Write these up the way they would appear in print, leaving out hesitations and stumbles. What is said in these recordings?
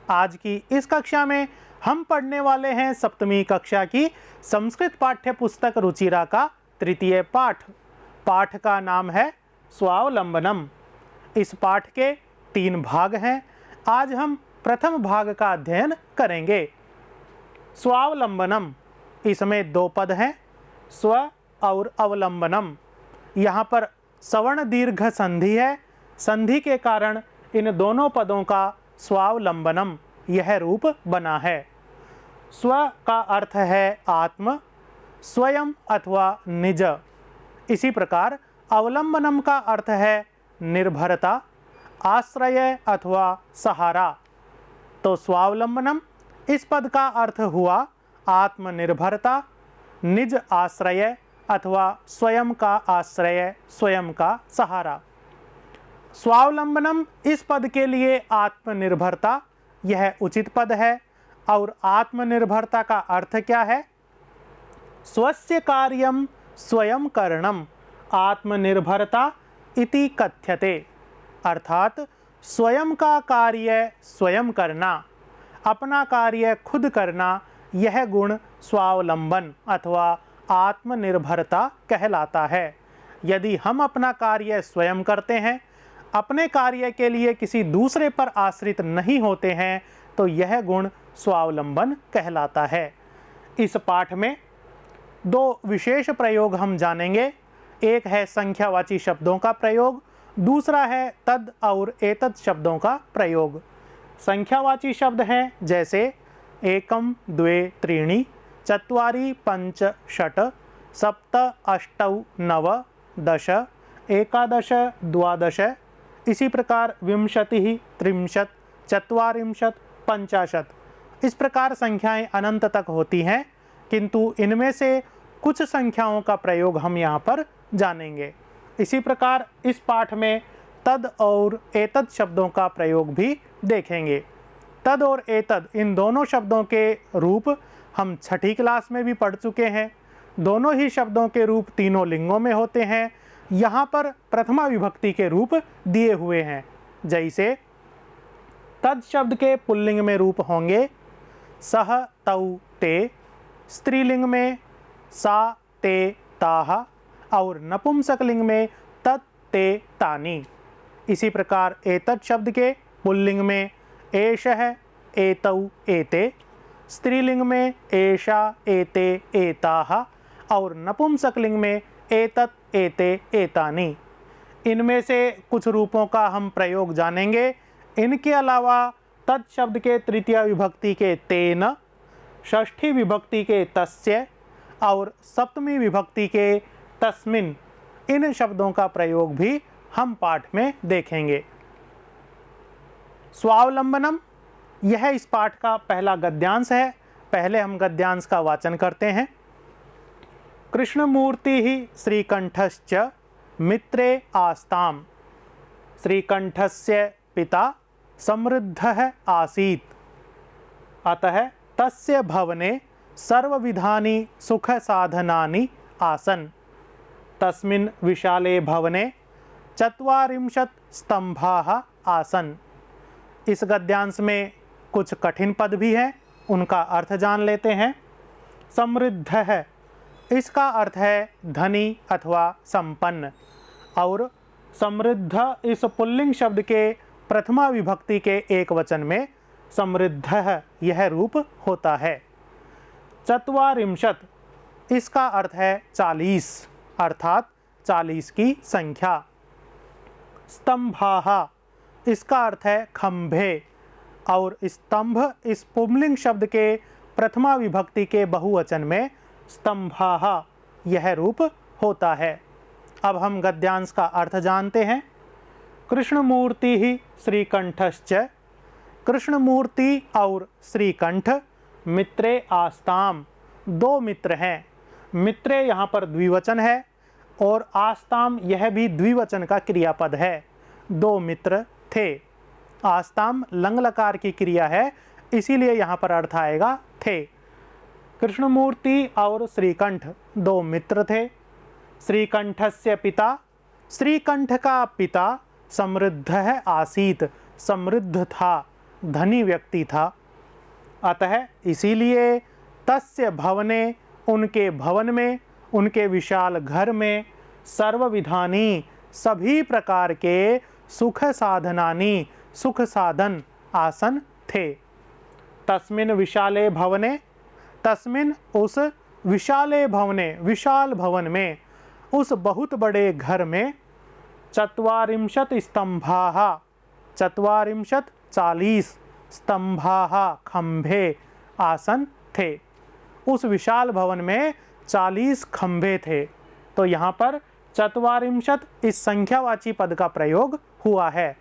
आज की इस कक्षा में हम पढ़ने वाले हैं सप्तमी कक्षा की संस्कृत पाठ्य पुस्तक रुचिरा का तृतीय पाठ। पाठ का नाम है स्वावलंबनम। इस पाठ के 3 भाग हैं। आज हम प्रथम भाग का अध्ययन करेंगे। स्वावलंबनम, इसमें 2 पद हैं, स्व और अवलंबनम। यहाँ पर सवर्ण दीर्घ संधि है। संधि के कारण इन दोनों पदों का स्वावलंबनम यह रूप बना है। स्व का अर्थ है आत्म, स्वयं अथवा निज। इसी प्रकार अवलंबनम का अर्थ है निर्भरता, आश्रय अथवा सहारा। तो स्वावलंबनम इस पद का अर्थ हुआ आत्मनिर्भरता, निज आश्रय अथवा स्वयं का आश्रय, स्वयं का सहारा। स्वावलंबनम इस पद के लिए आत्मनिर्भरता यह उचित पद है। और आत्मनिर्भरता का अर्थ क्या है? स्वस्य कार्यम स्वयं करणम आत्मनिर्भरता इति कथ्यते। अर्थात स्वयं का कार्य स्वयं करना, अपना कार्य खुद करना, यह गुण स्वावलंबन अथवा आत्मनिर्भरता कहलाता है। यदि हम अपना कार्य स्वयं करते हैं, अपने कार्य के लिए किसी दूसरे पर आश्रित नहीं होते हैं, तो यह गुण स्वावलंबन कहलाता है। इस पाठ में 2 विशेष प्रयोग हम जानेंगे। एक है संख्यावाची शब्दों का प्रयोग, दूसरा है तद और एतद शब्दों का प्रयोग। संख्यावाची शब्द हैं जैसे एकम, द्वे, त्रीणि, चत्वारि, पंच, षट्, सप्त, अष्टौ, नव, दश, एकादश, द्वादश। इसी प्रकार विंशतिः, त्रिंशत्, चत्वारिंशत्, पंचाशत्। इस प्रकार संख्याएं अनंत तक होती हैं, किंतु इनमें से कुछ संख्याओं का प्रयोग हम यहाँ पर जानेंगे। इसी प्रकार इस पाठ में तद और एतद शब्दों का प्रयोग भी देखेंगे। तद और एतद इन दोनों शब्दों के रूप हम 6ठी क्लास में भी पढ़ चुके हैं। दोनों ही शब्दों के रूप तीनों लिंगों में होते हैं। यहाँ पर प्रथमा विभक्ति के रूप दिए हुए हैं। जैसे तद शब्द के पुल्लिंग में रूप होंगे सह, तौ, ते, स्त्रीलिंग में सा, ते, ताः और नपुंसकलिंग में तत्, ते, तानि। इसी प्रकार एतद शब्द के पुल्लिंग में एषः, एतौ, एते, स्त्रीलिंग में एषा, एते, एताः और नपुंसकलिंग में एतत्, एते, एतानि। इनमें से कुछ रूपों का हम प्रयोग जानेंगे। इनके अलावा तत् शब्द के तृतीया विभक्ति के तेन, षष्ठी विभक्ति के तस्य और सप्तमी विभक्ति के तस्मिन्, इन शब्दों का प्रयोग भी हम पाठ में देखेंगे। स्वावलंबनम यह इस पाठ का पहला गद्यांश है। पहले हम गद्यांश का वाचन करते हैं। कृष्णमूर्तिः श्रीकंठश्च मित्रे आस्ताम्। श्रीकंठस्य पिता समृद्धः आसीत्, अतः तस्य भवने सर्वविधानि सुखसाधनानि आसन्। तस्मिन् विशाले भवने 40 स्तंभाः आसन्। इस गद्यांश में कुछ कठिन पद भी हैं, उनका अर्थ जान लेते हैं। समृद्धः, इसका अर्थ है धनी अथवा संपन्न। और समृद्ध इस पुल्लिंग शब्द के प्रथमा विभक्ति के एक वचन में समृद्धः यह रूप होता है। 40, इसका अर्थ है 40, अर्थात 40 की संख्या। स्तंभाः, इसका अर्थ है खंभे। और स्तंभ इस पुल्लिंग शब्द के प्रथमा विभक्ति के बहुवचन में स्तंभाः यह रूप होता है। अब हम गद्यांश का अर्थ जानते हैं। कृष्णमूर्तिः श्रीकंठश्च, कृष्णमूर्ति और श्रीकंठ मित्रे आस्ताम, 2 मित्र हैं। मित्रे यहाँ पर द्विवचन है और आस्ताम यह भी द्विवचन का क्रियापद है। 2 मित्र थे। आस्ताम लंग लकार की क्रिया है, इसीलिए यहाँ पर अर्थ आएगा थे। कृष्णमूर्ति और श्रीकंठ 2 मित्र थे। श्रीकंठस्य पिता, श्रीकंठ का पिता समृद्धः आसीत, समृद्ध था। धनी व्यक्ति था। अतः इसीलिए तस्य भवने, उनके भवन में, उनके विशाल घर में सर्वविधानी, सभी प्रकार के सुख साधनानि, सुख साधन आसन थे। तस्मिन् विशाले भवने, तस्मिन् उस विशाले भवने, विशाल भवन में, उस बहुत बड़े घर में 40 स्तंभाः, 40 स्तंभाः खंभे आसन थे। उस विशाल भवन में 40 खंभे थे। तो यहाँ पर 40 इस संख्यावाची पद का प्रयोग हुआ है।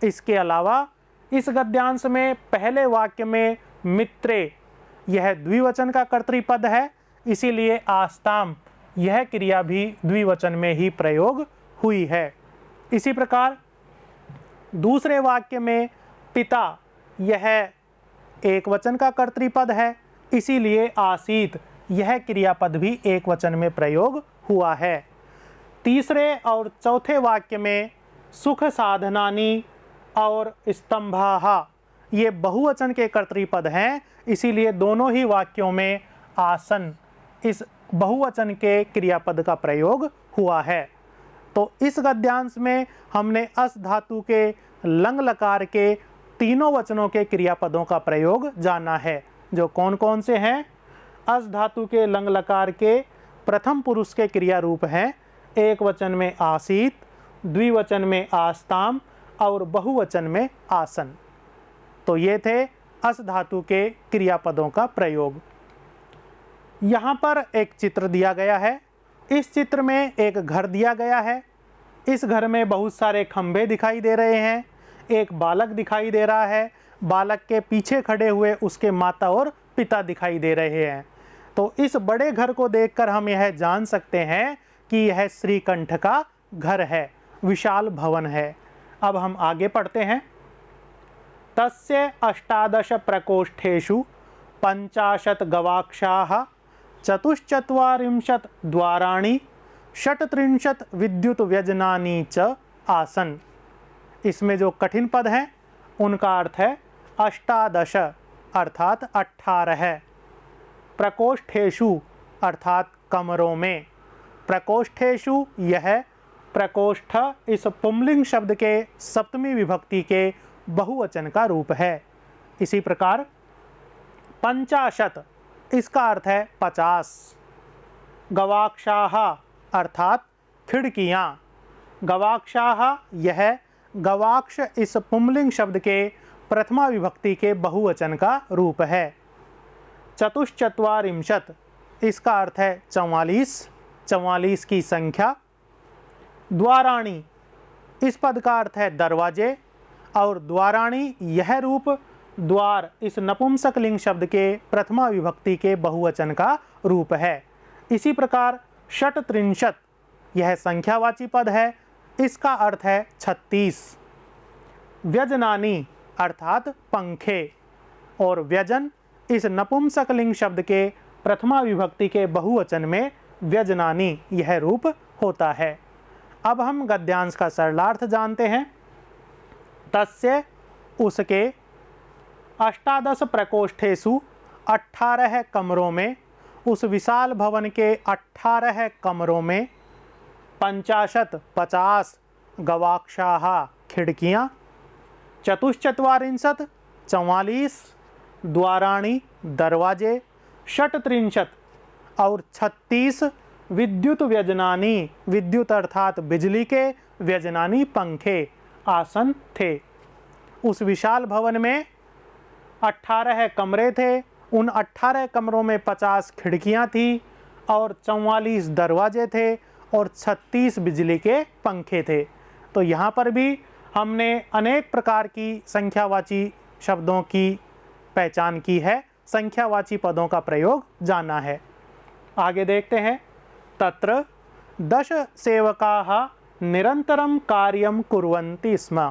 इसके अलावा इस गद्यांश में पहले वाक्य में मित्रे, यह द्विवचन का कर्तृपद है, इसीलिए आस्ताम यह क्रिया भी द्विवचन में ही प्रयोग हुई है। इसी प्रकार दूसरे वाक्य में पिता, यह एक वचन का कर्तृपद है, इसीलिए आसीत यह क्रियापद भी एक वचन में प्रयोग हुआ है। तीसरे और चौथे वाक्य में सुख साधनानि और स्तंभाः ये बहुवचन के कर्तृपद हैं, इसीलिए दोनों ही वाक्यों में आसन इस बहुवचन के क्रियापद का प्रयोग हुआ है। तो इस गद्यांश में हमने अस धातु के लंग लकार के तीनों वचनों के क्रियापदों का प्रयोग जाना है, जो कौन कौन से हैं। अस धातु के लंग लकार के प्रथम पुरुष के क्रिया रूप हैं, एक वचन में आसीत, द्विवचन में आस्ताम और बहुवचन में आसन। तो ये थे अस धातु के क्रियापदों का प्रयोग। यहाँ पर एक चित्र दिया गया है। इस चित्र में एक घर दिया गया है। इस घर में बहुत सारे खंभे दिखाई दे रहे हैं। एक बालक दिखाई दे रहा है। बालक के पीछे खड़े हुए उसके माता और पिता दिखाई दे रहे हैं। तो इस बड़े घर को देखकर हम यह जान सकते हैं कि यह श्रीकंठ का घर है, विशाल भवन है। अब हम आगे पढ़ते हैं। तस्य 18 प्रकोष्ठेषु 50 गवाक्षाः 44 द्वाराणि 36 विद्युत व्यजनानि च आसन। इसमें जो कठिन पद हैं उनका अर्थ है 18 अर्थात 18, प्रकोष्ठेषु अर्थात कमरों में। प्रकोष्ठेषु यह प्रकोष्ठ इस पुंलिंग शब्द के सप्तमी विभक्ति के बहुवचन का रूप है। इसी प्रकार 50 इसका अर्थ है 50, गवाक्षाः अर्थात खिड़कियाँ। गवाक्षाः यह गवाक्ष इस पुंलिंग शब्द के प्रथमा विभक्ति के बहुवचन का रूप है। 44 इसका अर्थ है 44, 44 की संख्या। द्वाराणी इस पद का अर्थ है दरवाजे, और द्वाराणी यह रूप द्वार इस नपुंसकलिंग शब्द के प्रथमा विभक्ति के बहुवचन का रूप है। इसी प्रकार 36 यह संख्यावाची पद है, इसका अर्थ है 36। व्यजनानी अर्थात पंखे, और व्यजन इस नपुंसकलिंग शब्द के प्रथमा विभक्ति के बहुवचन में व्यजनानी यह रूप होता है। अब हम गद्यांश का सरलार्थ जानते हैं। तस्य उसके 18 प्रकोष्ठेषु 18 कमरों में, उस विशाल भवन के 18 कमरों में 50 गवाक्षाः खिड़कियाँ, 44 44 द्वाराणी दरवाजे, 36 और 36 विद्युत व्यजनानी, विद्युत अर्थात बिजली के, व्यजनानी पंखे आसन थे। उस विशाल भवन में 18 कमरे थे। उन 18 कमरों में 50 खिड़कियां थी और 44 दरवाजे थे और 36 बिजली के पंखे थे। तो यहाँ पर भी हमने अनेक प्रकार की संख्यावाची शब्दों की पहचान की है, संख्यावाची पदों का प्रयोग जाना है। आगे देखते हैं। तत्र 10 सेवकाः निरंतरं कार्यं कुर्वन्ति स्म,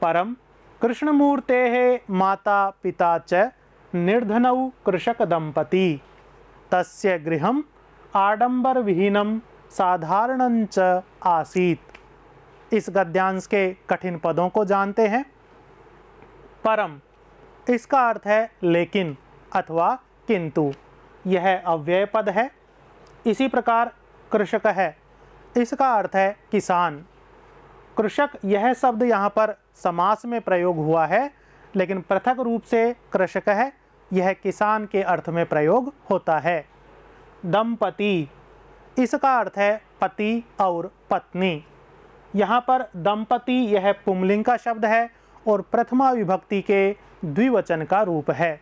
परं कृष्णमूर्तेः माता पिता च निर्धनौ कृषक दंपती, तस्य गृहम् आडंबरविहीनं साधारणं च आसीत्। इस गद्यांश के कठिन पदों को जानते हैं। परम इसका अर्थ है लेकिन अथवा किंतु, यह अव्यय पद है। इसी प्रकार कृषक है, इसका अर्थ है किसान। कृषक यह शब्द यहाँ पर समास में प्रयोग हुआ है, लेकिन पृथक रूप से कृषक है यह किसान के अर्थ में प्रयोग होता है। दंपति, इसका अर्थ है पति और पत्नी। यहाँ पर दंपति यह पुंलिंग का शब्द है और प्रथमा विभक्ति के द्विवचन का रूप है।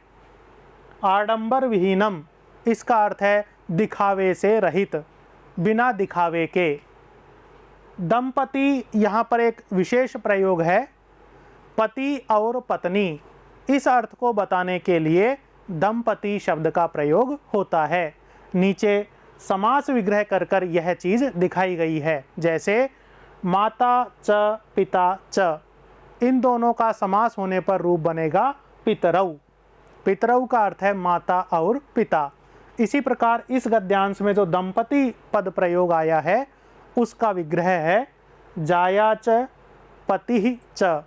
आडंबर विहीनम, इसका अर्थ है दिखावे से रहित, बिना दिखावे के। दंपति यहाँ पर एक विशेष प्रयोग है। पति और पत्नी, इस अर्थ को बताने के लिए दंपति शब्द का प्रयोग होता है। नीचे समास विग्रह कर यह चीज़ दिखाई गई है, जैसे माता च पिता च, इन दोनों का समास होने पर रूप बनेगा पितरौ। पितरौ का अर्थ है माता और पिता। इसी प्रकार इस गद्यांश में जो दंपति पद प्रयोग आया है उसका विग्रह है जाया च पति च,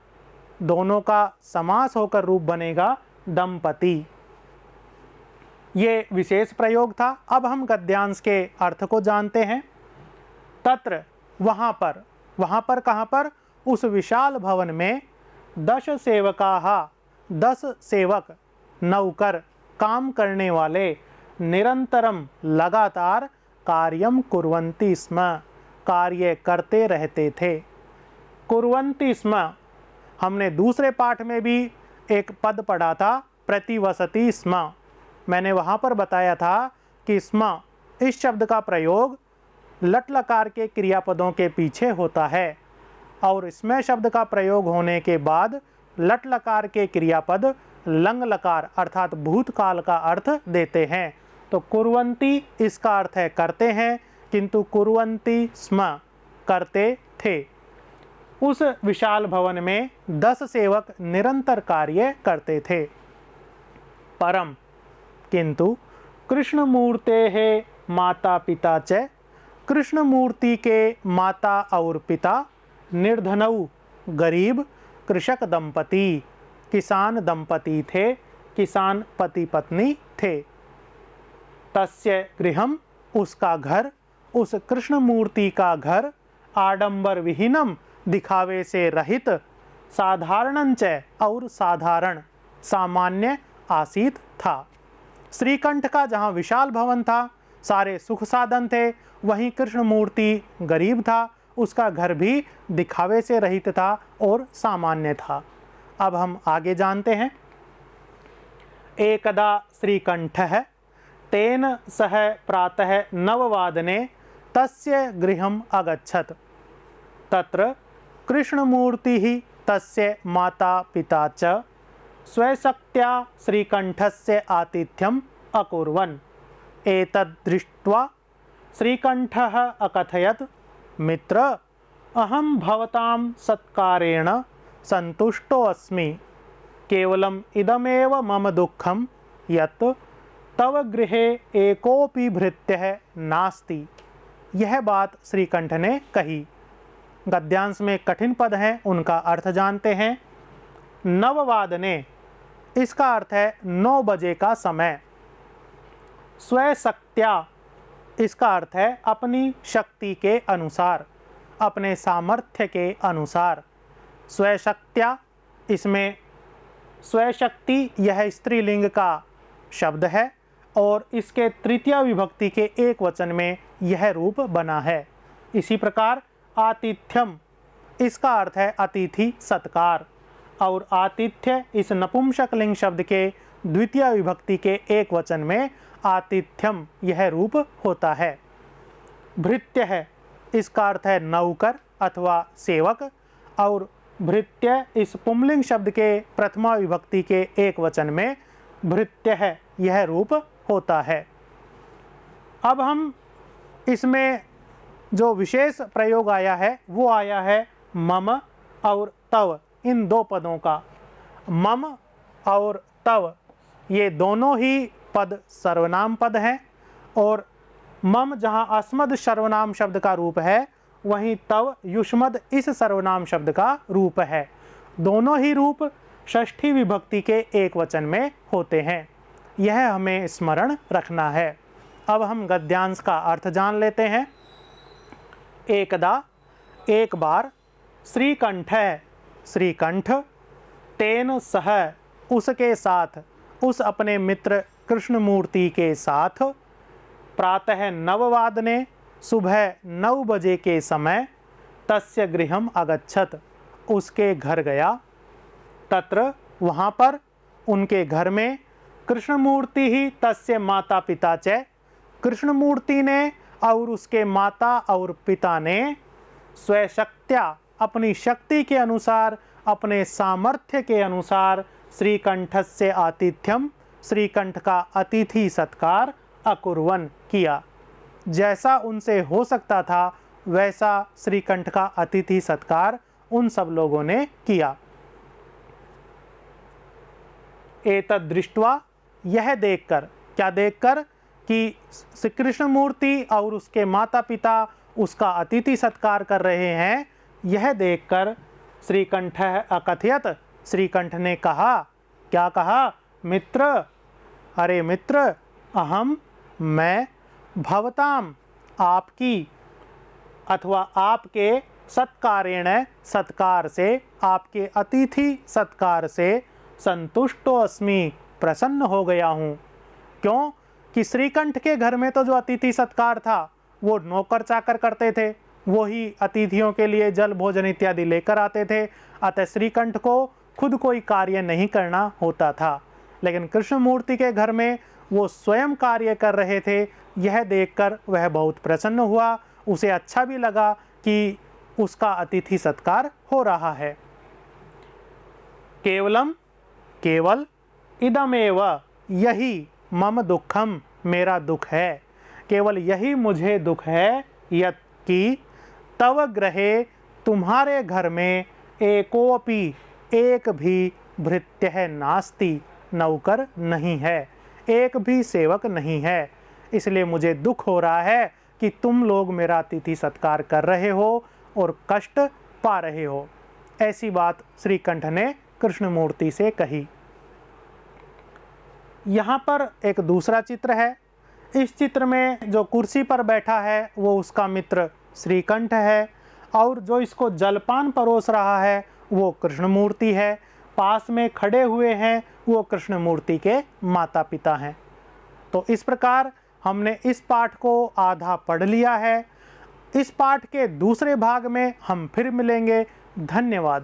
दोनों का समास होकर रूप बनेगा दंपति। ये विशेष प्रयोग था। अब हम गद्यांश के अर्थ को जानते हैं। तत्र, वहाँ पर कहाँ पर? उस विशाल भवन में 10 सेवकाः, 10 सेवक, नौकर, काम करने वाले, निरंतरम, लगातार, कार्यम कुर्वन्ति स्म, कार्य करते रहते थे। कुर्वन्ति स्म, हमने दूसरे पाठ में भी एक पद पढ़ा था, प्रतिवसति स्म। मैंने वहाँ पर बताया था कि स्म इस शब्द का प्रयोग लट लकार के क्रियापदों के पीछे होता है और स्म शब्द का प्रयोग होने के बाद लट लकार के क्रियापद लंग लकार अर्थात भूतकाल का अर्थ देते हैं। तो कुर्वन्ति इसका अर्थ है करते हैं, किंतु कुर्वन्ति स्म, करते थे। उस विशाल भवन में 10 सेवक निरंतर कार्य करते थे। परम, किंतु कृष्णमूर्तेः माता पिता च, कृष्णमूर्ति के माता और पिता, निर्धनौ, गरीब, कृषक दंपति, किसान दंपति थे, किसान पति पत्नी थे। तस्य गृहम, उसका घर, उस कृष्णमूर्ति का घर, आडंबर विहीनम, दिखावे से रहित, साधारणंच, और साधारण, सामान्य आसीत था। श्रीकंठ का जहाँ विशाल भवन था, सारे सुख साधन थे, वहीं कृष्णमूर्ति गरीब था, उसका घर भी दिखावे से रहित था और सामान्य था। अब हम आगे जानते हैं। एकदा श्रीकंठः तेन सह प्रातः 9 वादने तस्य गृहम् अगच्छत्। तत्र कृष्णमूर्तिः तस्य माता पिता च स्वशक्त्या श्रीकंठस्य आतिथ्यम् अकुर्वन्। एतद् दृष्ट्वा श्रीकंठः अकथयत्, मित्र, अहं भवतां सत्कारेण सन्तुष्टो अस्मि। केवलम् इदमेव मम दुःखं यत् तव गृहे एकोपि भृत्यः नास्ति। यह बात श्रीकंठ ने कही। गद्यांश में कठिन पद हैं, उनका अर्थ जानते हैं। 9 वादने, इसका अर्थ है 9 बजे का समय। स्वशक्त्या, इसका अर्थ है अपनी शक्ति के अनुसार, अपने सामर्थ्य के अनुसार। स्वशक्त्या, इसमें स्वशक्ति यह स्त्रीलिंग का शब्द है और इसके तृतीय विभक्ति के एक वचन में यह रूप बना है। इसी प्रकार आतिथ्यम, इसका अर्थ है अतिथि, सत्कार, और आतिथ्य इस नपुंसक लिंग शब्द के द्वितीय विभक्ति के एक वचन में आतिथ्यम यह रूप होता है। भृत्य है, इसका अर्थ है नौकर अथवा सेवक, और भृत्य इस पुंलिंग शब्द के प्रथमा विभक्ति के एक वचन में भृत्य है यह रूप होता है। अब हम इसमें जो विशेष प्रयोग आया है वो आया है मम और तव, इन 2 पदों का। मम और तव ये दोनों ही पद सर्वनाम पद हैं, और मम जहाँ अस्मद सर्वनाम शब्द का रूप है, वहीं तव युष्मद इस सर्वनाम शब्द का रूप है। दोनों ही रूप षष्ठी विभक्ति के एक वचन में होते हैं। यह हमें स्मरण रखना है। अब हम गद्यांश का अर्थ जान लेते हैं। एकदा, एक बार, श्रीकंठ, श्रीकंठ, तेन सह, उसके साथ, उस अपने मित्र कृष्णमूर्ति के साथ, प्रातः 9 वादने, सुबह 9 बजे के समय, तस्य गृहम अगच्छत, उसके घर गया, तत्र, वहाँ पर, उनके घर में, कृष्णमूर्ति ही तस्य माता पिता च, कृष्णमूर्ति ने और उसके माता और पिता ने, स्वशक्त्या, अपनी शक्ति के अनुसार, अपने सामर्थ्य के अनुसार, श्रीकंठस्य आतिथ्यम, श्रीकंठ का अतिथि सत्कार, अकुर्वन, किया। जैसा उनसे हो सकता था वैसा श्रीकंठ का अतिथि सत्कार उन सब लोगों ने किया। एतद् दृष्ट्वा, यह देखकर, क्या देखकर, कि श्री कृष्ण मूर्ति और उसके माता पिता उसका अतिथि सत्कार कर रहे हैं, यह देखकर श्रीकंठ अकथयत, श्रीकंठ ने कहा, क्या कहा, मित्र, अरे मित्र, अहम, मैं, भवताम, आपकी, अथवा आपके, सत्कारेण, सत्कार से, आपके अतिथि सत्कार से, संतुष्टो अस्मि, प्रसन्न हो गया हूँ। क्यों कि श्रीकंठ के घर में तो जो अतिथि सत्कार था वो नौकर चाकर करते थे, वो ही अतिथियों के लिए जल भोजन इत्यादि लेकर आते थे। अतः श्रीकंठ को खुद कोई कार्य नहीं करना होता था, लेकिन कृष्णमूर्ति के घर में वो स्वयं कार्य कर रहे थे। यह देखकर वह बहुत प्रसन्न हुआ, उसे अच्छा भी लगा कि उसका अतिथि सत्कार हो रहा है। केवलम, केवल, इदमेव, यही, मम दुखम, मेरा दुख है, केवल यही मुझे दुख है, यत् कि तव गृहे, तुम्हारे घर में, एकोपि, एक भी, भृत्यः नास्ति, नौकर नहीं है, एक भी सेवक नहीं है। इसलिए मुझे दुख हो रहा है कि तुम लोग मेरा अतिथि सत्कार कर रहे हो और कष्ट पा रहे हो। ऐसी बात श्रीकंठ ने कृष्णमूर्ति से कही। यहाँ पर एक दूसरा चित्र है। इस चित्र में जो कुर्सी पर बैठा है वो उसका मित्र श्रीकंठ है, और जो इसको जलपान परोस रहा है वो कृष्णमूर्ति है। पास में खड़े हुए हैं वो कृष्णमूर्ति के माता पिता हैं। तो इस प्रकार हमने इस पाठ को आधा पढ़ लिया है। इस पाठ के दूसरे भाग में हम फिर मिलेंगे। धन्यवाद।